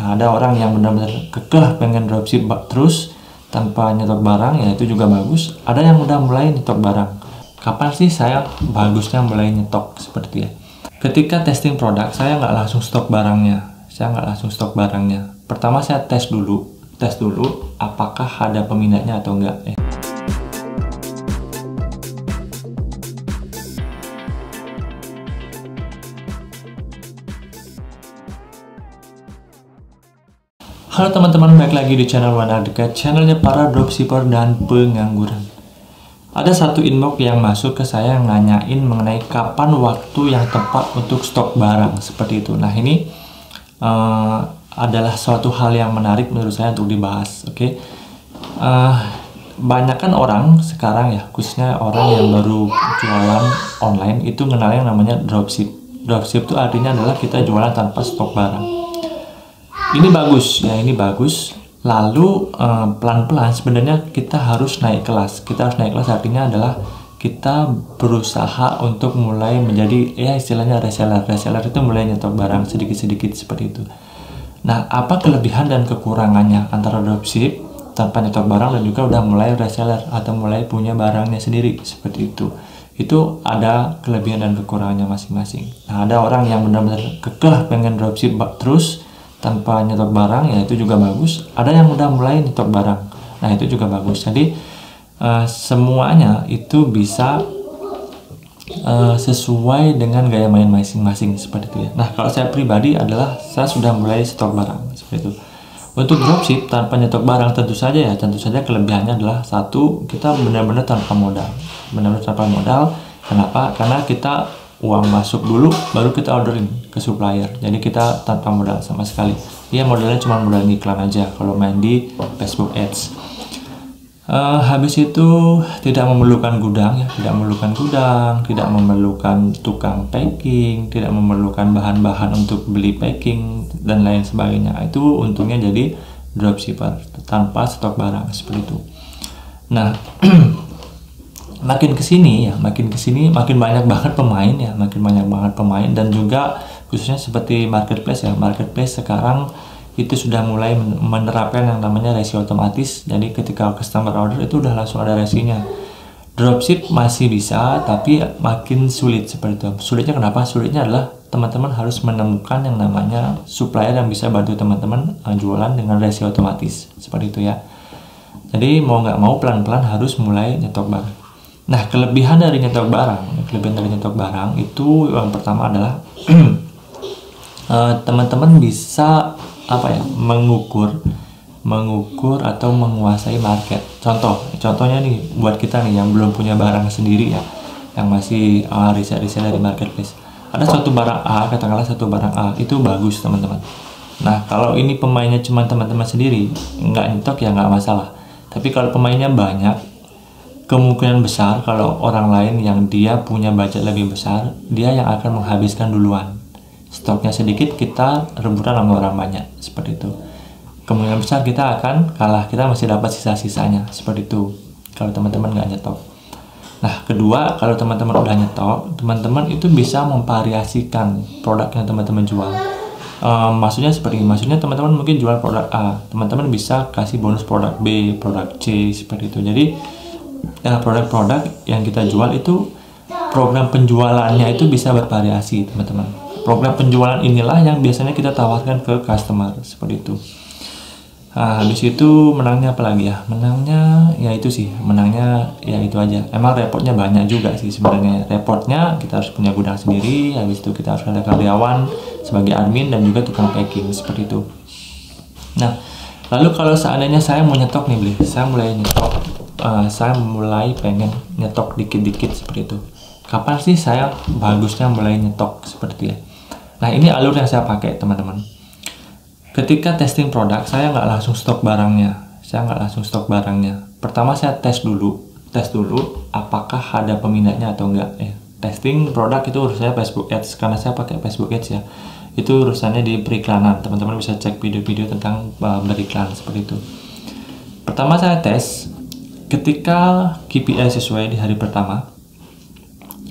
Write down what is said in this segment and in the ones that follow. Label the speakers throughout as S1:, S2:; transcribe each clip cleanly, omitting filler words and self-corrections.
S1: Nah, ada orang yang benar-benar kekeh pengen dropship terus tanpa nyetok barang, ya itu juga bagus. Ada yang udah mulai nyetok barang. Kapan sih saya bagusnya mulai nyetok seperti itu ya? Ketika testing produk, saya nggak langsung stok barangnya. Pertama saya tes dulu apakah ada peminatnya atau enggak. Halo teman-teman, balik lagi di channel One Advocate, channelnya para dropshipper dan pengangguran. Ada satu inbox yang masuk ke saya yang nanyain mengenai kapan waktu yang tepat untuk stok barang seperti itu. Nah, ini adalah suatu hal yang menarik menurut saya untuk dibahas. Oke, Banyakkan orang sekarang ya, khususnya orang yang baru jualan online itu mengenal yang namanya dropship. Dropship itu artinya adalah kita jualan tanpa stok barang. Ini bagus. Lalu pelan-pelan sebenarnya kita harus naik kelas. Artinya adalah kita berusaha untuk mulai menjadi istilahnya reseller. Reseller itu mulai nyetok barang sedikit-sedikit seperti itu. Nah, apa kelebihan dan kekurangannya antara dropship tanpa nyetok barang dan juga udah mulai reseller atau mulai punya barangnya sendiri seperti itu? Itu ada kelebihan dan kekurangannya masing-masing. Nah, ada orang yang benar-benar kekeh pengen dropship terus tanpa nyetok barang, ya itu juga bagus. Ada yang udah mulai nyetok barang, nah itu juga bagus. Jadi semuanya itu bisa sesuai dengan gaya main masing-masing seperti itu ya. Nah, kalau saya pribadi adalah saya sudah mulai stok barang seperti itu. Untuk dropship tanpa nyetok barang tentu saja kelebihannya adalah satu, kita benar-benar tanpa modal. Kenapa? Karena kita uang masuk dulu baru kita orderin ke supplier, jadi kita tanpa modal sama sekali. Modalnya cuma modal iklan aja kalau main di Facebook Ads. Habis itu tidak memerlukan gudang, tidak memerlukan tukang packing, tidak memerlukan bahan-bahan untuk beli packing dan lain sebagainya. Itu untungnya jadi dropshipper tanpa stok barang seperti itu. Nah, makin kesini makin banyak banget pemain dan juga khususnya seperti marketplace sekarang itu sudah mulai menerapkan yang namanya resi otomatis. Jadi ketika customer order itu udah langsung ada resinya. Dropship masih bisa, tapi makin sulit seperti itu. Sulitnya kenapa? Sulitnya adalah teman-teman harus menemukan yang namanya supplier yang bisa bantu teman-teman jualan dengan resi otomatis seperti itu ya. Jadi mau nggak mau pelan-pelan harus mulai nyetok barang. Nah, kelebihan dari nyetok barang itu yang pertama adalah teman-teman bisa mengukur atau menguasai market. Contohnya nih buat kita nih yang belum punya barang sendiri ya, yang masih riset dari marketplace. Ada satu barang A, katakanlah satu barang A itu bagus teman-teman. Nah, kalau ini pemainnya cuma teman-teman sendiri, nggak nyetok ya nggak masalah. Tapi kalau pemainnya banyak, kemungkinan besar kalau orang lain yang dia punya budget lebih besar, dia yang akan menghabiskan duluan. Stoknya sedikit, kita rebutan sama orang banyak seperti itu. Kemungkinan besar kita akan kalah, kita masih dapat sisa-sisanya seperti itu kalau teman-teman nggak nyetok. Nah, kedua, kalau teman-teman udah nyetok, teman-teman itu bisa memvariasikan produk yang teman-teman jual. Maksudnya teman-teman mungkin jual produk A, teman-teman bisa kasih bonus produk B, produk C seperti itu. Jadi produk-produk yang kita jual itu program penjualannya itu bisa bervariasi teman-teman. Program penjualan inilah yang biasanya kita tawarkan ke customer seperti itu. Nah, habis itu menangnya apa lagi ya? Menangnya ya itu aja. Emang repotnya banyak juga sih sebenarnya. Repotnya kita harus punya gudang sendiri, habis itu kita harus ada karyawan sebagai admin dan juga tukang packing seperti itu. Nah, lalu kalau seandainya saya mau nyetok nih, saya mulai pengen nyetok dikit-dikit seperti itu. Kapan sih saya bagusnya mulai nyetok seperti itu ya? Nah, ini alur yang saya pakai teman-teman. Ketika testing produk, saya nggak langsung stok barangnya. Pertama saya tes dulu apakah ada peminatnya atau enggak ya. Testing produk itu urusannya Facebook Ads, karena saya pakai Facebook Ads ya. Itu urusannya di periklanan. Teman-teman bisa cek video-video tentang beriklan seperti itu. Pertama saya tes. Ketika KPI sesuai di hari pertama,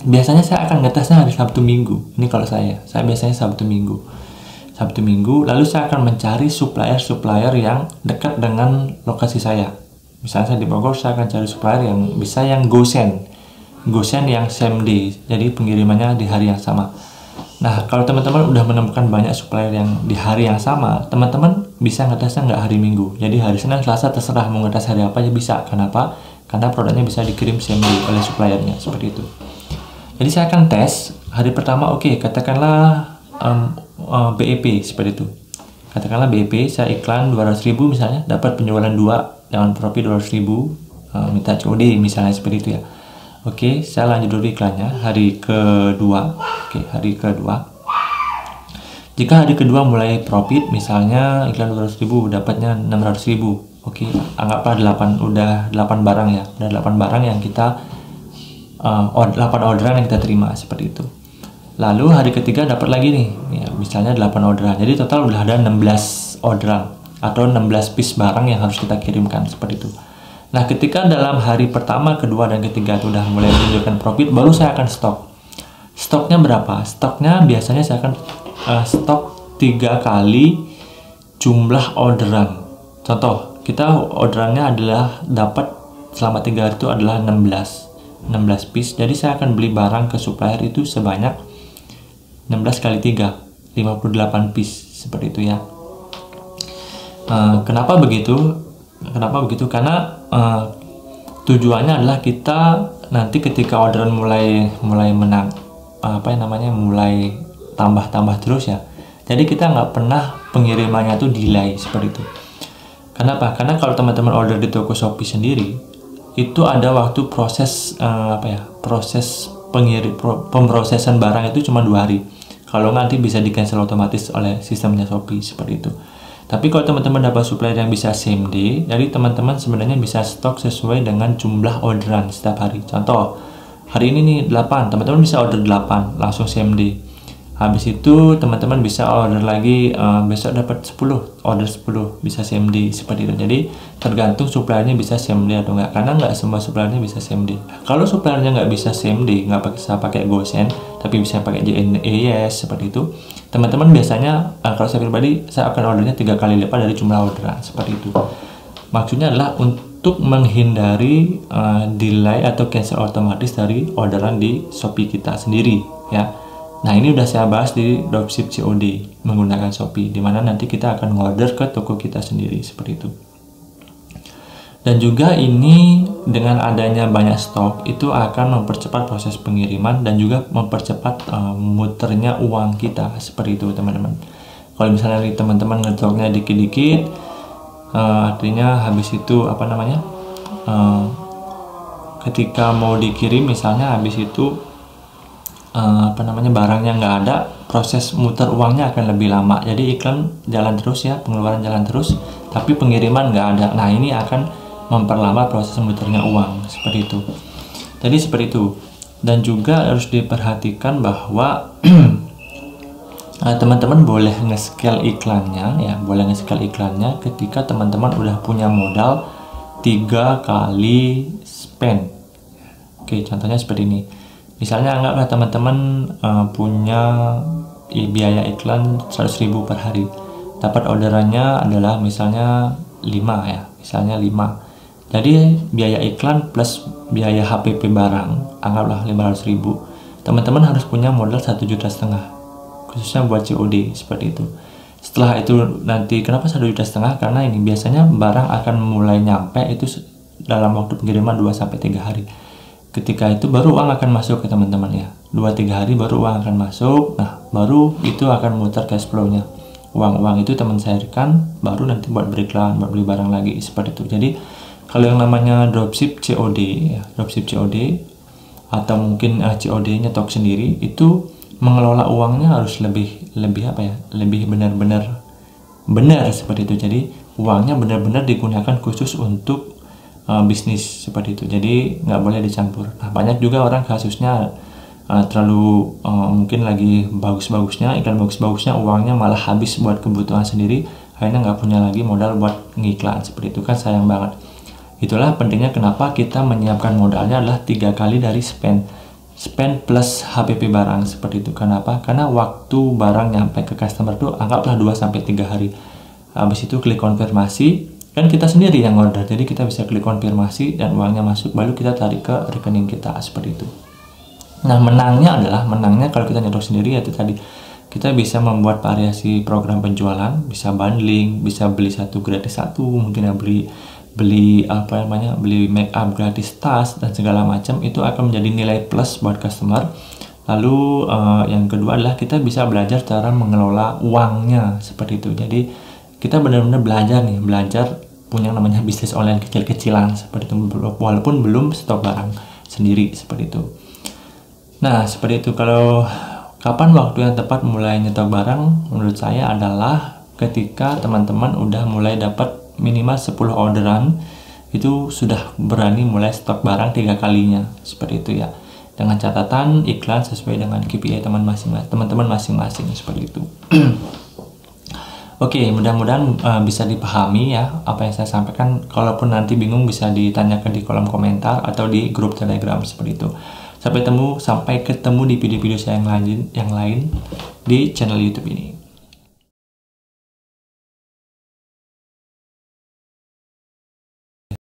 S1: biasanya saya akan ngetesnya hari Sabtu Minggu. Ini kalau saya biasanya Sabtu Minggu. Sabtu Minggu, lalu saya akan mencari supplier-supplier yang dekat dengan lokasi saya. Misalnya saya di Bogor, saya akan cari supplier yang bisa yang GoSend yang same day, jadi pengirimannya di hari yang sama. Nah, kalau teman-teman udah menemukan banyak supplier yang di hari yang sama, teman-teman bisa ngetesnya nggak hari Minggu. Jadi hari Senin, Selasa terserah mau ngetes hari apa aja bisa. Kenapa? Karena produknya bisa dikirim same day oleh suppliernya, seperti itu. Jadi saya akan tes hari pertama, oke, katakanlah BEP seperti itu. Katakanlah BEP, saya iklan 200.000 misalnya, dapat penjualan 2 dengan profit 200.000, minta COD misalnya seperti itu ya. Oke, saya lanjut dulu iklannya hari kedua. Oke, hari kedua. Jika hari kedua mulai profit, misalnya iklan 200.000 dapatnya 600.000. Oke, anggaplah 8 barang ya. Udah 8 barang yang kita 8 orderan yang kita terima seperti itu. Lalu hari ketiga dapat lagi nih, ya, misalnya 8 orderan. Jadi total udah ada 16 orderan atau 16 piece barang yang harus kita kirimkan seperti itu. Nah, ketika dalam hari pertama, kedua, dan ketiga itu udah mulai menunjukkan profit, baru saya akan stok. Stoknya berapa? Stoknya biasanya saya akan stok 3 kali jumlah orderan. Contoh, kita orderannya adalah dapat selama 3 hari itu adalah 16 piece. Jadi saya akan beli barang ke supplier itu sebanyak 16 kali 3, 58 piece seperti itu ya. Kenapa begitu? Karena tujuannya adalah kita nanti ketika orderan mulai tambah terus ya. Jadi kita nggak pernah pengirimannya tuh delay seperti itu. Kenapa? Karena kalau teman-teman order di toko Shopee sendiri, itu ada waktu proses pemrosesan barang itu cuma 2 hari. Kalau nanti bisa di cancel otomatis oleh sistemnya Shopee seperti itu. Tapi kalau teman-teman dapat supplier yang bisa same day, jadi teman-teman sebenarnya bisa stok sesuai dengan jumlah orderan setiap hari. Contoh, hari ini nih 8, teman-teman bisa order 8 langsung same day. Habis itu teman-teman bisa order lagi, besok dapat 10, order 10 bisa same day seperti itu. Jadi tergantung suppliernya bisa same day atau enggak, karena nggak semua suppliernya bisa same day. Kalau suppliernya nggak bisa same day, nggak bisa pakai GoSend, tapi bisa pakai JNES seperti itu, teman-teman biasanya kalau saya pribadi, saya akan ordernya 3 kali lipat dari jumlah orderan seperti itu. Maksudnya adalah untuk menghindari delay atau cancel otomatis dari orderan di Shopee kita sendiri ya. Nah, ini udah saya bahas di dropship COD menggunakan Shopee, dimana nanti kita akan order ke toko kita sendiri seperti itu. Dan juga ini dengan adanya banyak stok itu akan mempercepat proses pengiriman dan juga mempercepat muternya uang kita seperti itu teman-teman. Kalau misalnya teman-teman ngestoknya dikit-dikit, artinya habis itu ketika mau dikirim misalnya habis itu barangnya nggak ada, proses muter uangnya akan lebih lama. Jadi iklan jalan terus ya, pengeluaran jalan terus, tapi pengiriman nggak ada. Nah, ini akan memperlama proses muternya uang seperti itu. Jadi seperti itu. Dan juga harus diperhatikan bahwa teman-teman boleh nge-scale iklannya ya, ketika teman-teman udah punya modal 3 kali spend. Oke, contohnya seperti ini. Misalnya anggaplah teman-teman punya biaya iklan 100.000 per hari. Dapat orderannya adalah misalnya 5 ya, misalnya 5. Jadi biaya iklan plus biaya HPP barang, anggaplah 500.000. Teman-teman harus punya modal 1,5 juta, khususnya buat COD seperti itu. Setelah itu nanti kenapa 1,5 juta? Karena ini biasanya barang akan mulai nyampe itu dalam waktu pengiriman 2-3 hari. Ketika itu baru uang akan masuk ke teman-teman ya, 2-3 hari baru uang akan masuk. Nah, baru itu akan muter cash flow-nya. Uang itu teman cairkan, baru nanti buat beriklan, buat beli barang lagi seperti itu. Jadi kalau yang namanya dropship COD ya, dropship COD atau mungkin COD nyetok sendiri, itu mengelola uangnya harus lebih benar seperti itu. Jadi uangnya benar-benar digunakan khusus untuk bisnis seperti itu, jadi nggak boleh dicampur. Nah, banyak juga orang kasusnya terlalu mungkin lagi bagus-bagusnya, iklan bagus-bagusnya, uangnya malah habis buat kebutuhan sendiri, akhirnya nggak punya lagi modal buat ngiklan seperti itu, kan sayang banget. Itulah pentingnya kenapa kita menyiapkan modalnya adalah 3 kali dari spend. spend plus HPP barang seperti itu. Kenapa? Karena waktu barang nyampe ke customer tuh anggaplah 2-3 hari. Habis itu klik konfirmasi, kan kita sendiri yang order, jadi kita bisa klik konfirmasi dan uangnya masuk, baru kita tarik ke rekening kita seperti itu. Nah, menangnya kalau kita nyetok sendiri, yaitu tadi kita bisa membuat variasi program penjualan, bisa bundling, bisa beli satu gratis satu, mungkin ya beli make up gratis tas dan segala macam. Itu akan menjadi nilai plus buat customer. Lalu yang kedua adalah kita bisa belajar cara mengelola uangnya seperti itu. Jadi kita benar-benar belajar punya namanya bisnis online kecil-kecilan seperti itu, walaupun belum stok barang sendiri seperti itu. Nah, seperti itu. Kalau kapan waktu yang tepat mulai nyetok barang, menurut saya adalah ketika teman-teman udah mulai dapat minimal 10 orderan, itu sudah berani mulai stok barang 3 kalinya seperti itu ya, dengan catatan iklan sesuai dengan KPI teman-teman masing-masing seperti itu. Oke, mudah-mudahan bisa dipahami ya apa yang saya sampaikan. Kalaupun nanti bingung bisa ditanyakan di kolom komentar atau di grup Telegram seperti itu. Sampai ketemu di video-video saya yang lain di channel YouTube ini.